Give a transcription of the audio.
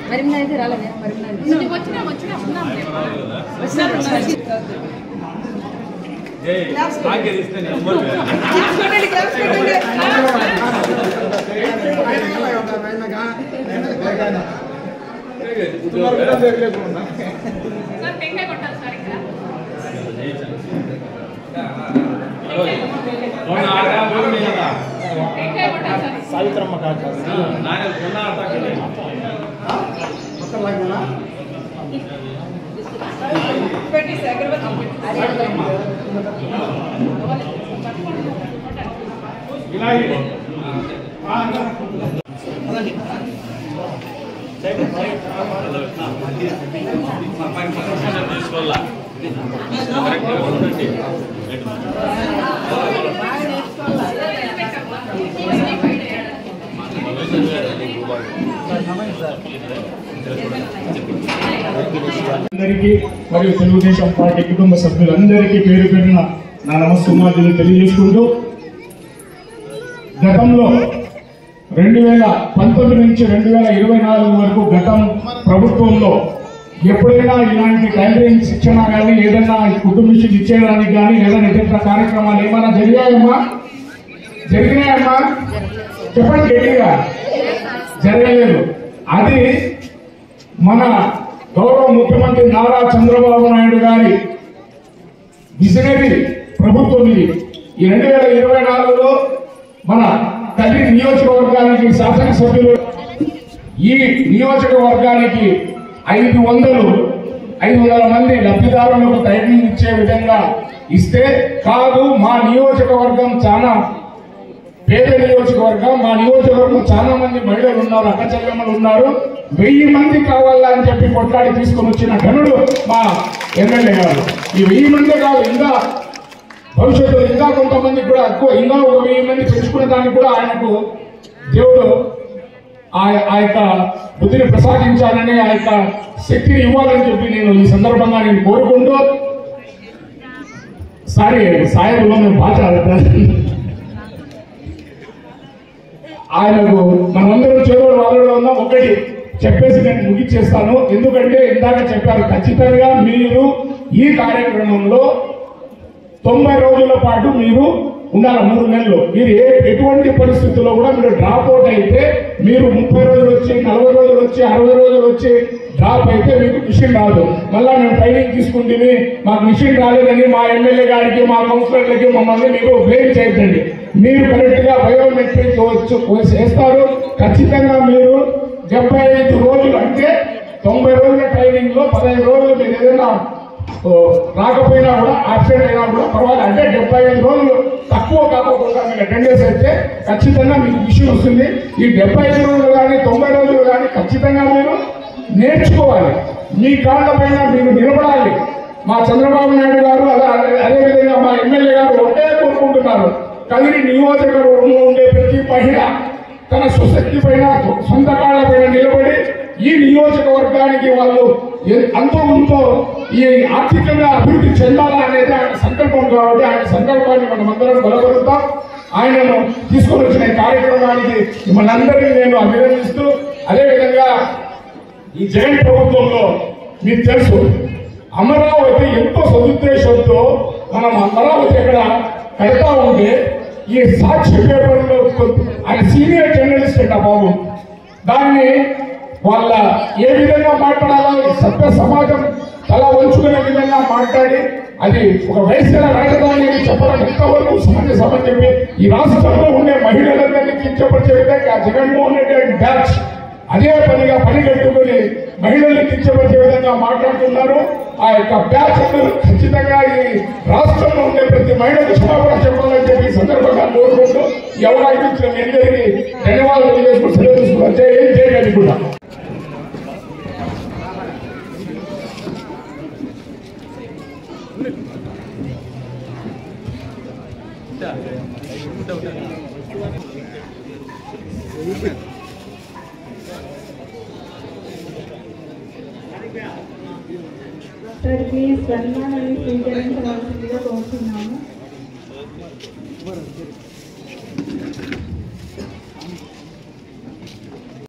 మరిమిన అయితే రాలేదే మరిమిన వచ్చినా సావిత్రమ్మ కాదు అందరికీ మరియు తెలుగుదేశం పార్టీ కుటుంబ సభ్యులందరికీ పేరు పేరున నా నమస్సుమార్జులు తెలియజేసుకుంటూ గతంలో 2019 నుంచి 2024 వరకు గతం ప్రభుత్వంలో ఎప్పుడైనా ఇలాంటి టైలరింగ్ శిక్షణ కానీ ఏదైనా కుటుంబిషన్ ఇచ్చేయడానికి కానీ ఏదైనా ఇతర కార్యక్రమాలు ఏమైనా జరిగాయమ్మా చెప్పండి గట్టిగా జరగలేదు. అది మన గౌరవ ముఖ్యమంత్రి నారా చంద్రబాబు నాయుడు గారి విజనరీ ప్రభుత్వం ఇది. ఈ 2024లో మన తల్లి నియోజకవర్గానికి శాసనసభ్యులు ఈ నియోజకవర్గానికి 500 మంది లబ్ధిదారులకు ట్రైనింగ్ ఇచ్చే విధంగా ఇస్తే కాదు, మా నియోజకవర్గం చాలా పేద నియోజకవర్గం, మా నియోజకవర్గం చాలా మంది మహిళలు ఉన్నారు, అక్క చెల్లెమ్మలు ఉన్నారు, 1000 మంది కావాలా అని చెప్పి కొట్లాడి తీసుకొని వచ్చిన ఘనుడు మా ఎమ్మెల్యే గారు. ఈ 1000 మంది కాదు, ఇంకా భవిష్యత్తులో ఇంకా కొంతమంది కూడా ఎక్కువ, ఇంకా ఒక 1000 మంది పెంచుకునే దానికి కూడా ఆయనకు దేవుడు ఆ యొక్క బుద్ధిని ప్రసాదించాలని, ఆ యొక్క శక్తిని ఇవ్వాలని చెప్పి నేను ఈ సందర్భంగా నేను కోరుకుంటూ, సాయంలో మేము భాష ఆయనకు మనమందరం చేదోడు వాదోడు ఉన్నాం. ఒకటి చెప్పేసి నేను ముగిచ్చేస్తాను. ఎందుకంటే ఇందాక చెప్పారు, ఖచ్చితంగా మీరు ఈ కార్యక్రమంలో 90 రోజుల పాటు మీరు ఉండాలి. 3 నెలలు మీరు ఎటువంటి పరిస్థితుల్లో కూడా మీరు డ్రాప్ అవుట్ అయితే, మీరు 30 రోజులు వచ్చి 40 రోజులు వచ్చి 60 రోజులు వచ్చి డ్రాప్ అయితే మీకు మిషన్ రాదు. మళ్ళా మేము ట్రైనింగ్ తీసుకుంటే మాకు మిషన్ రాలేదని మా ఎమ్మెల్యే గారికి, మా కౌన్సిలర్లకి మమ్మల్ని మీరు బ్లేమ్ చేయొద్దండి. మీరు కరెక్ట్ గా బయోమెట్రిక్ చేస్తారు. ఖచ్చితంగా మీరు 75 రోజులు అంటే 90 రోజుల ట్రైనింగ్ లో 15 రోజులు మీరు ఏదైనా రాకపోయినా కూడా ఆబ్సెంట్ అయినా కూడా పర్వాలేదు. అంటే 75 రోజులు తక్కువ కాకుండా మీరు అటెండెన్స్ అయితే ఖచ్చితంగా మీకు మిషన్ వస్తుంది. ఈ 75 రోజులు కానీ 90 రోజులు కానీ ఖచ్చితంగా మీరు నేర్చుకోవాలి. మీ కాళ్ళ పైన మీరు నిలబడాలి. మా చంద్రబాబు నాయుడు గారు అదేవిధంగా మా ఎమ్మెల్యే గారు ఒకటే కోరుకుంటున్నారు, కదిరి నియోజకవర్గంలో ఉండే ప్రతి మహిళ తన స్వశక్తి పైన సొంత కాళ్ళ పైన నిలబడి ఈ నియోజకవర్గానికి వాళ్ళు అంతో ఇంతో ఈ ఆర్థికంగా అభివృద్ధి చెందాలా అనేది ఆయన సంకల్పం. కాబట్టి ఆయన సంకల్పాన్ని మనం అందరం బలపరుద్దాం. ఆయనను తీసుకొని వచ్చిన కార్యక్రమానికి మిమ్మల్ని అందరినీ నేను అభినందిస్తూ, అదేవిధంగా ఈ జగన్ ప్రభుత్వంలో మీకు తెలుసు, అమరావతి ఎంతో సదుద్దేశంతో మనం అమరావతి ఎక్కడ కడతా ఉంటే ఈ సాక్షి పేపర్లో ఆయన సీనియర్ జర్నలిస్ట్ అంట బాబు, దాన్ని వాళ్ళ ఏ విధంగా మాట్లాడాలో సభ్య సమాజం తల వంచుకునే విధంగా మాట్లాడి అది ఒక వయసుల రాజధాని అని చెప్పడం ఎంతవరకు సమంజసం చెప్పి ఈ రాష్ట్రంలో ఉండే మహిళలందరినీ కించపరిచే విధంగా జగన్మోహన్ రెడ్డి బ్యాచ్ అదే పనిగా పని కట్టుకుని మహిళల్ని కించపరిచే విధంగా మాట్లాడుతున్నారు. ఆ యొక్క బ్యాచ్ ఖచ్చితంగా ఈ రాష్ట్రంలో ఉండే ప్రతి మహిళకు క్షమాపణ చెప్పాలని చెప్పి సందర్భంగా కోరుకుంటూ ఈ అవకాశం ఇచ్చిన మీ అందరికీ ధన్యవాదాలు తెలియజేసుకుంటూ సెలవు తీసుకున్నారు. ఏం చేయగలి కూడా Sir, please, Salman and Cynthia.